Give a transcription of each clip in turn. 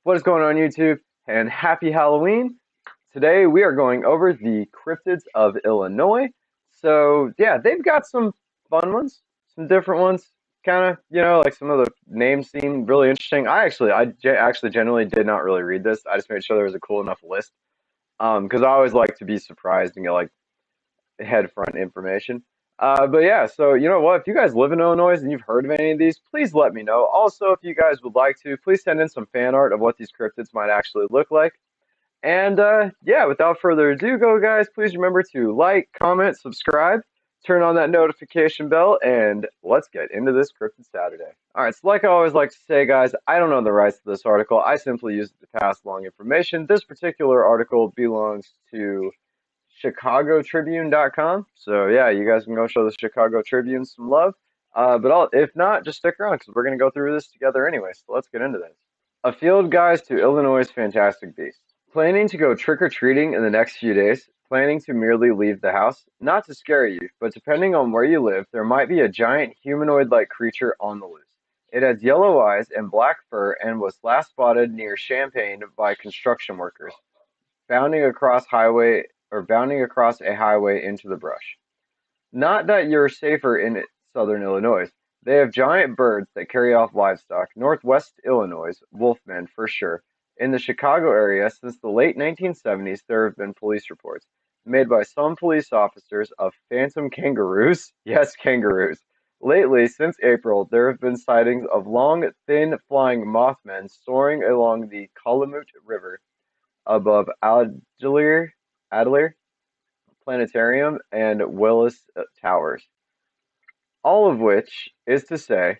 What is going on YouTube? And happy Halloween. Today we are going over the Cryptids of Illinois. So yeah, they've got some fun ones, some different ones. Kind of, like some of the names seem really interesting. I actually genuinely did not really read this. I just made sure there was a cool enough list. Because I always like to be surprised and get like head front information. But yeah, so you know what? If you guys live in Illinois and you've heard of any of these, please let me know. Also, if you guys would like to, please send in some fan art of what these cryptids might actually look like. And yeah, without further ado, guys, please remember to like, comment, subscribe, turn on that notification bell, and let's get into this Cryptid Saturday. All right, so like I always like to say, guys, I don't own the rights to this article. I simply use it to pass along information. This particular article belongs to ChicagoTribune.com. So yeah, you guys can go show the Chicago Tribune some love. If not, just stick around because we're going to go through this together anyway. So let's get into this. A field guide to Illinois' fantastic beasts. Planning to go trick-or-treating in the next few days? Planning to merely leave the house? Not to scare you, but depending on where you live, there might be a giant humanoid-like creature on the loose. It has yellow eyes and black fur and was last spotted near Champaign by construction workers, bounding across a highway into the brush. Not that you're safer in southern Illinois. They have giant birds that carry off livestock. Northwest Illinois, wolfmen for sure. In the Chicago area, since the late 1970s, there have been police reports made by some police officers of phantom kangaroos. Yes, kangaroos. Lately, since April, there have been sightings of long, thin flying Mothmen soaring along the Calumet River above Adler Planetarium and Willis Towers. All of which is to say,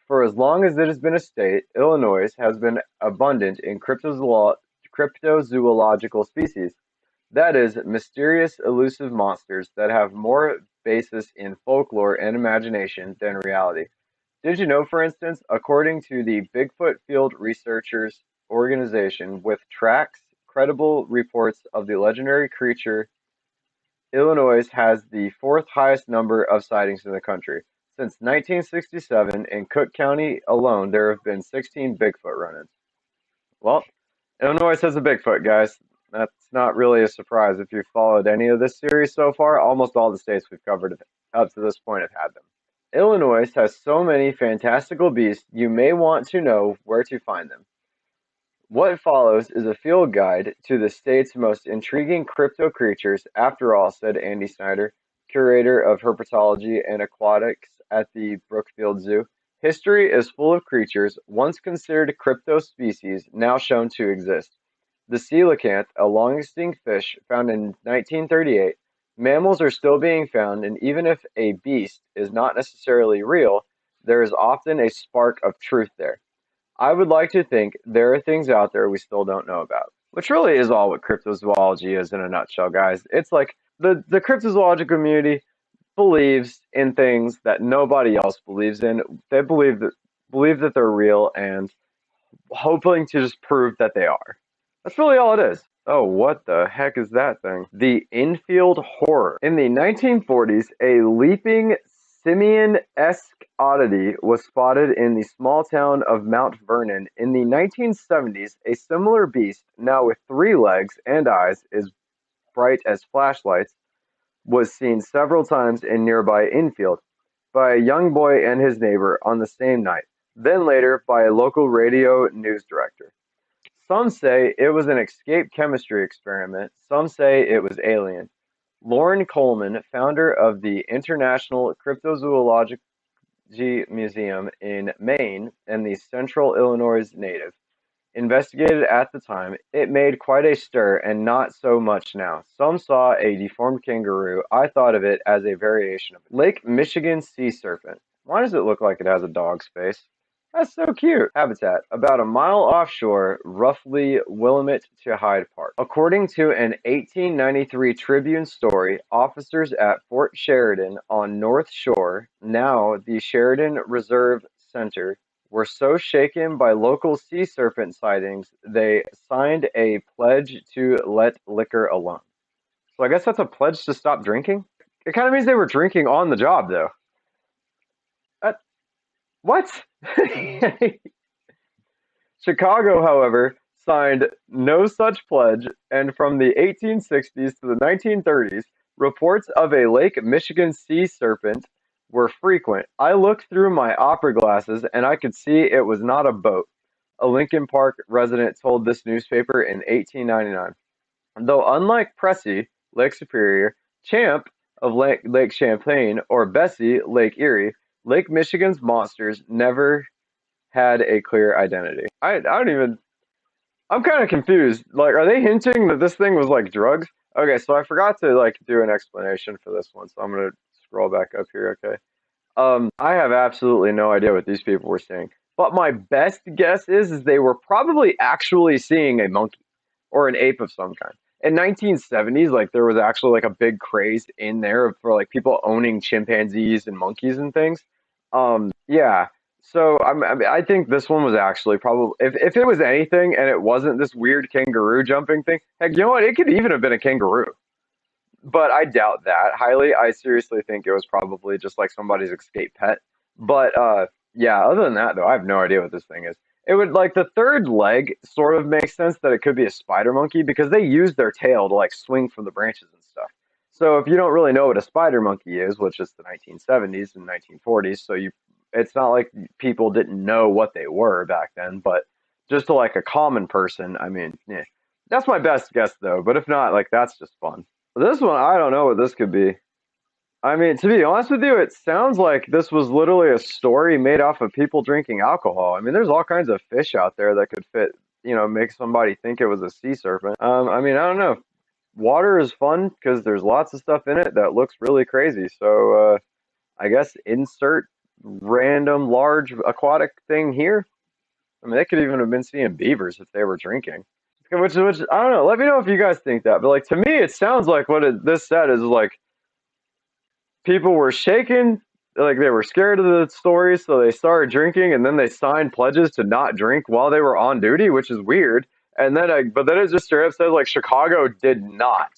for as long as it has been a state, Illinois has been abundant in cryptozoological species. That is, mysterious, elusive monsters that have more basis in folklore and imagination than reality. Did you know, for instance, according to the Bigfoot Field Researchers Organization, with tracks, credible reports of the legendary creature, Illinois has the fourth highest number of sightings in the country. Since 1967, in Cook County alone, there have been 16 Bigfoot run-ins. Well, Illinois has a Bigfoot, guys. That's not really a surprise if you've followed any of this series so far. Almost all the states we've covered up to this point have had them. Illinois has so many fantastical beasts, you may want to know where to find them. What follows is a field guide to the state's most intriguing crypto creatures. After all, said Andy Snyder, curator of herpetology and aquatics at the Brookfield Zoo, history is full of creatures once considered crypto species now shown to exist. The coelacanth, a long-extinct fish found in 1938, mammals are still being found, and even if a beast is not necessarily real, there is often a spark of truth there. I would like to think there are things out there we still don't know about, which really is all what cryptozoology is in a nutshell, guys. It's like the cryptozoological community believes in things that nobody else believes in. They believe that they're real and hoping to just prove that they are. That's really all it is. Oh, what the heck is that thing? The infield horror. In the 1940s, a leaping simian-esque oddity was spotted in the small town of Mount Vernon. In the 1970s, a similar beast, now with 3 legs and eyes as bright as flashlights, was seen several times in nearby Enfield by a young boy and his neighbor on the same night, then later by a local radio news director. Some say it was an escape chemistry experiment, some say it was alien. Lauren Coleman, founder of the International Cryptozoology Museum in Maine and the Central Illinois native, investigated at the time. It made quite a stir, and not so much now. Some saw a deformed kangaroo. I thought of it as a variation of it. Lake Michigan sea serpent. Why does it look like it has a dog's face? That's so cute. Habitat. About a mile offshore, roughly Willamette to Hyde Park. According to an 1893 Tribune story, officers at Fort Sheridan on North Shore, now the Sheridan Reserve Center, were so shaken by local sea serpent sightings, they signed a pledge to let liquor alone. So I guess that's a pledge to stop drinking? It kind of means they were drinking on the job, though. What? Chicago, however, signed no such pledge, and from the 1860s to the 1930s, reports of a Lake Michigan sea serpent were frequent. I looked through my opera glasses and I could see it was not a boat, a Lincoln Park resident told this newspaper in 1899. Though unlike Pressy, Lake Superior, Champ of Lake Champlain, or Bessie, Lake Erie, Lake Michigan's monsters never had a clear identity. I don't even. I'm kind of confused. Like, are they hinting that this thing was like drugs? Okay, so I forgot to like do an explanation for this one, so I'm gonna scroll back up here. Okay. I have absolutely no idea what these people were seeing, but my best guess is they were probably actually seeing a monkey or an ape of some kind. In 1970s, like there was actually like a big craze in there for like people owning chimpanzees and monkeys and things. Yeah. So I think this one was actually probably if it was anything and it wasn't this weird kangaroo jumping thing, heck, you know what? It could even have been a kangaroo, but I doubt that highly. I seriously think it was probably just like somebody's escape pet. But yeah, other than that though, I have no idea what this thing is. It would like the third leg sort of makes sense that it could be a spider monkey because they use their tail to like swing from the branches and stuff. So if you don't really know what a spider monkey is, which is the 1970s and 1940s, so you it's not like people didn't know what they were back then, but just to like a common person, I mean, yeah. That's my best guess though, but if not, like that's just fun. This one, I don't know what this could be. I mean, to be honest with you, it sounds like this was literally a story made off of people drinking alcohol. I mean, there's all kinds of fish out there that could fit, make somebody think it was a sea serpent. I mean, I don't know. Water is fun because there's lots of stuff in it that looks really crazy. So, I guess insert random large aquatic thing here. I mean, they could even have been seeing beavers if they were drinking. Which I don't know. Let me know if you guys think that. But like to me, it sounds like this said is like people were shaken, like they were scared of the story, so they started drinking, and then they signed pledges to not drink while they were on duty, which is weird. And then, but then it just straight up says like Chicago did not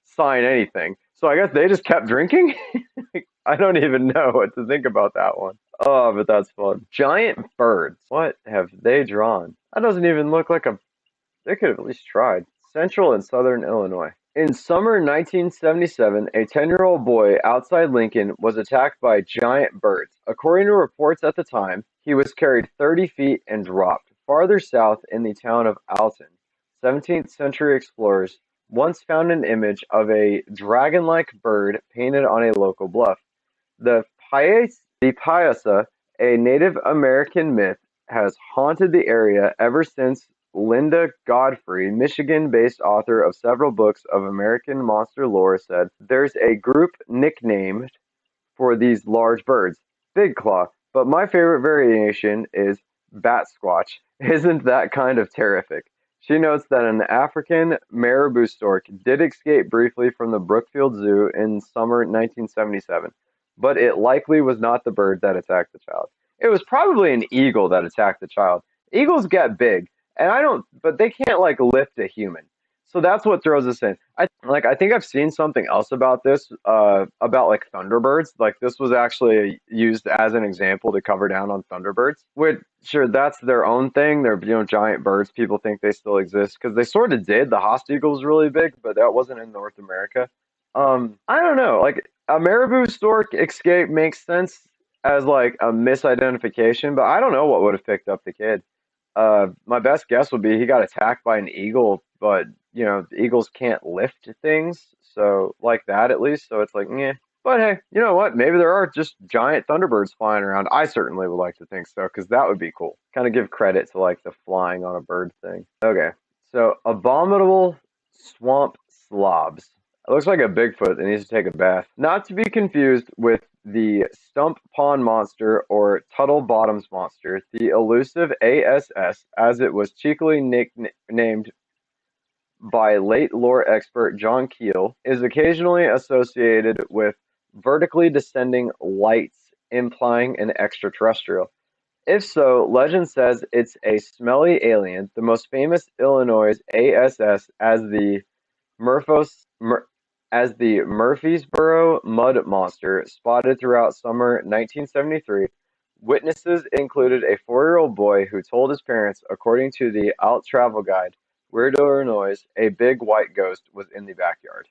sign anything, so I guess they just kept drinking. I don't even know what to think about that one. Oh, but that's fun. Giant birds. What have they drawn? That doesn't even look like a. They could have at least tried. Central and Southern Illinois. In summer 1977, a 10-year-old boy outside Lincoln was attacked by giant birds. According to reports at the time, he was carried 30 feet and dropped. Farther south in the town of Alton, 17th century explorers once found an image of a dragon-like bird painted on a local bluff. The Pyasa, a Native American myth, has haunted the area ever since. Linda Godfrey, Michigan-based author of several books of American monster lore, said, "There's a group nicknamed for these large birds, Big Claw, but my favorite variation is Bat Squatch. Isn't that kind of terrific?" She notes that an African marabou stork did escape briefly from the Brookfield Zoo in summer 1977, but it likely was not the bird that attacked the child. It was probably an eagle that attacked the child. Eagles get big, and but they can't like lift a human. So that's what throws us in. I think I've seen something else about this, about like thunderbirds. Like this was actually used as an example to cover down on thunderbirds. Which sure, that's their own thing. They're giant birds. People think they still exist because they sort of did. The Haast eagle was really big, but that wasn't in North America. I don't know. Like a marabou stork escape makes sense as like a misidentification, but I don't know what would have picked up the kid. My best guess would be he got attacked by an eagle, but eagles can't lift things, so like that at least. So it's like, yeah. But hey, you know what? Maybe there are just giant thunderbirds flying around. I certainly would like to think so, because that would be cool. Kind of give credit to like the flying on a bird thing. Okay, so abominable swamp slobs. It looks like a Bigfoot that needs to take a bath. Not to be confused with the Stump Pond Monster or Tuttle Bottoms Monster, the elusive ASS, as it was cheekily nicknamed by late lore expert John Keel, is occasionally associated with vertically descending lights, implying an extraterrestrial. If so, legend says it's a smelly alien, the most famous Illinois ASS as the Murfreesboro Mud Monster, spotted throughout summer 1973, Witnesses included a 4-year-old boy who told his parents, according to the Alt Travel Guide, Weird Illinois, a big white ghost was in the backyard.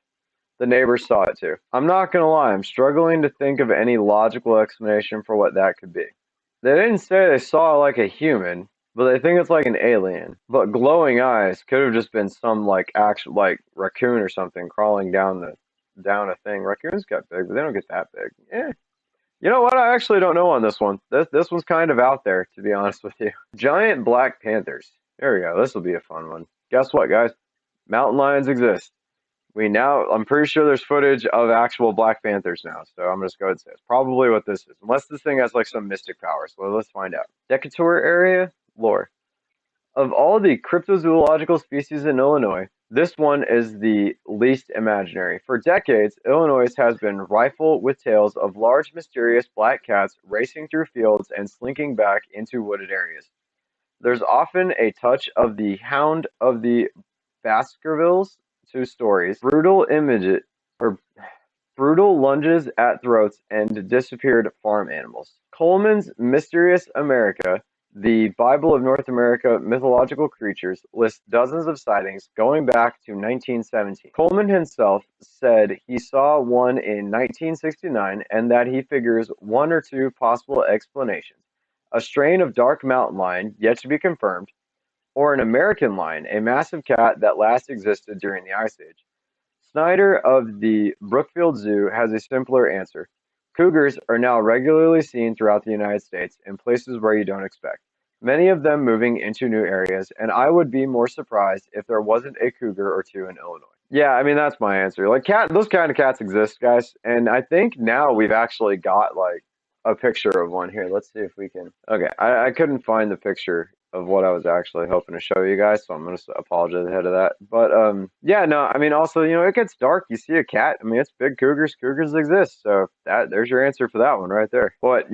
The neighbors saw it too. I'm not gonna lie, I'm struggling to think of any logical explanation for what that could be. They didn't say they saw like a human, but they think it's like an alien. But glowing eyes could have just been some like actual like raccoon or something crawling down a thing. Raccoons get big, but they don't get that big. Eh. You know what? I actually don't know on this one. This one's kind of out there, to be honest with you. Giant black panthers. There we go. This will be a fun one. Guess what, guys? Mountain lions exist. I'm pretty sure there's footage of actual black panthers now, so I'm gonna just go ahead and say it's probably what this is, unless this thing has like some mystic powers. Well, let's find out. Decatur area lore. Of all the cryptozoological species in Illinois, this one is the least imaginary. For decades, Illinois has been rife with tales of large, mysterious black cats racing through fields and slinking back into wooded areas. There's often a touch of the Hound of the Baskervilles to stories, brutal lunges at throats, and disappeared farm animals. Coleman's Mysterious America, the Bible of North America mythological creatures, lists dozens of sightings going back to 1917. Coleman himself said he saw one in 1969 and that he figures one or two possible explanations. A strain of dark mountain lion, yet to be confirmed, or an American lion, a massive cat that last existed during the Ice Age. Snyder of the Brookfield Zoo has a simpler answer. Cougars are now regularly seen throughout the United States in places where you don't expect, many of them moving into new areas, and I would be more surprised if there wasn't a cougar or two in Illinois. Yeah, I mean, that's my answer. Like, those kind of cats exist, guys, and I think now we've actually got, like, a picture of one here. Let's see if we can. Okay, I couldn't find the picture of what I was actually hoping to show you guys, so I'm gonna apologize ahead of that. But yeah, no, I mean, also, it gets dark. You see a cat. I mean, it's big cougars. Cougars exist. So there's your answer for that one right there. But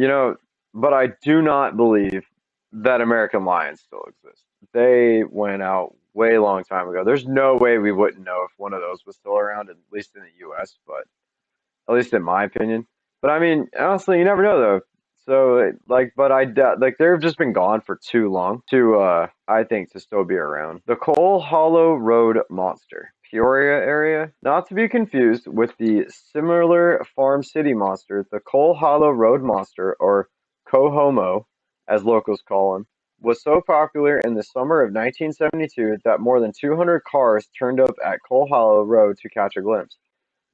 I do not believe that American lions still exist. They went out way long time ago. There's no way we wouldn't know if one of those was still around, at least in the U.S. But at least in my opinion. But I mean, honestly, you never know though. So but they've just been gone for too long to I think to still be around. The Coal Hollow Road monster, Peoria area, not to be confused with the similar Farm City monster. The Coal Hollow Road monster, or Cohomo, as locals call him, was so popular in the summer of 1972 that more than 200 cars turned up at Coal Hollow Road to catch a glimpse.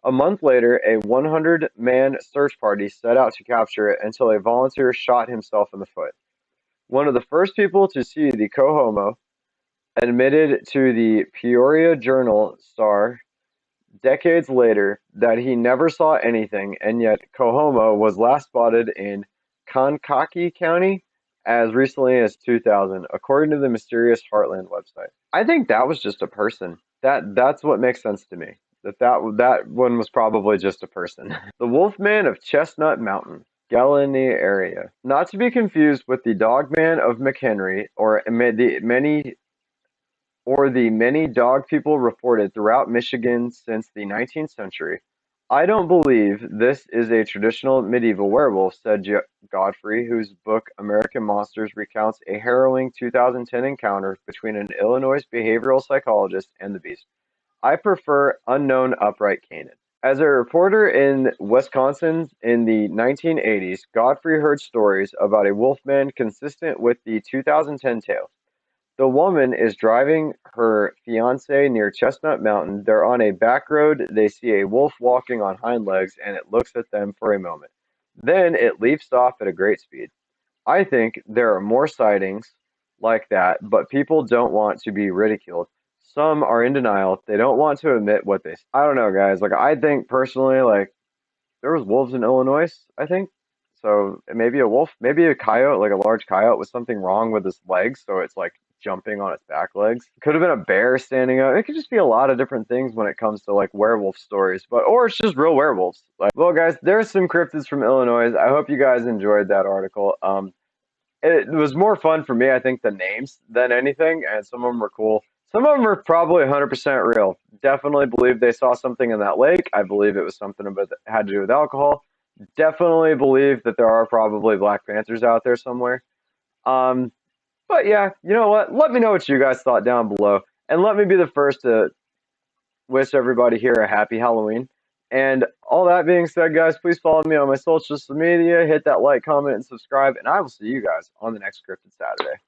A month later, a 100-man search party set out to capture it until a volunteer shot himself in the foot. One of the first people to see the Cohomo admitted to the Peoria Journal-Star decades later that he never saw anything, and yet Cohomo was last spotted in Kankakee County as recently as 2000, according to the Mysterious Heartland website. I think that was just a person. That's what makes sense to me. That one was probably just a person. The Wolfman of Chestnut Mountain, Galilee area. Not to be confused with the Dogman of McHenry or the many dog people reported throughout Michigan since the 19th century. I don't believe this is a traditional medieval werewolf, said Godfrey, whose book American Monsters recounts a harrowing 2010 encounter between an Illinois behavioral psychologist and the beast. I prefer unknown upright canid. As a reporter in Wisconsin in the 1980s, Godfrey heard stories about a wolfman consistent with the 2010 tale. The woman is driving her fiancé near Chestnut Mountain. They're on a back road. They see a wolf walking on hind legs, and it looks at them for a moment. Then it leaps off at a great speed. I think there are more sightings like that, but people don't want to be ridiculed. Some are in denial. They don't want to admit what they. I don't know, guys. Like, I think personally, like, there was wolves in Illinois, I think. So maybe a wolf, maybe a coyote, like a large coyote, with something wrong with its legs, so it's like jumping on its back legs. It could have been a bear standing up. It could just be a lot of different things when it comes to like werewolf stories, or it's just real werewolves. Well, guys, there's some cryptids from Illinois. I hope you guys enjoyed that article. It was more fun for me, I think, the names than anything, and some of them were cool. Some of them are probably 100% real. Definitely believe they saw something in that lake. I believe it was something that had to do with alcohol. definitely believe that there are probably Black Panthers out there somewhere. Um, but yeah, you know what? Let me know what you guys thought down below, and let me be the first to wish everybody here a happy Halloween. And all that being said, guys, please follow me on my social media, hit that like, comment, and subscribe, and I will see you guys on the next Cryptid Saturday.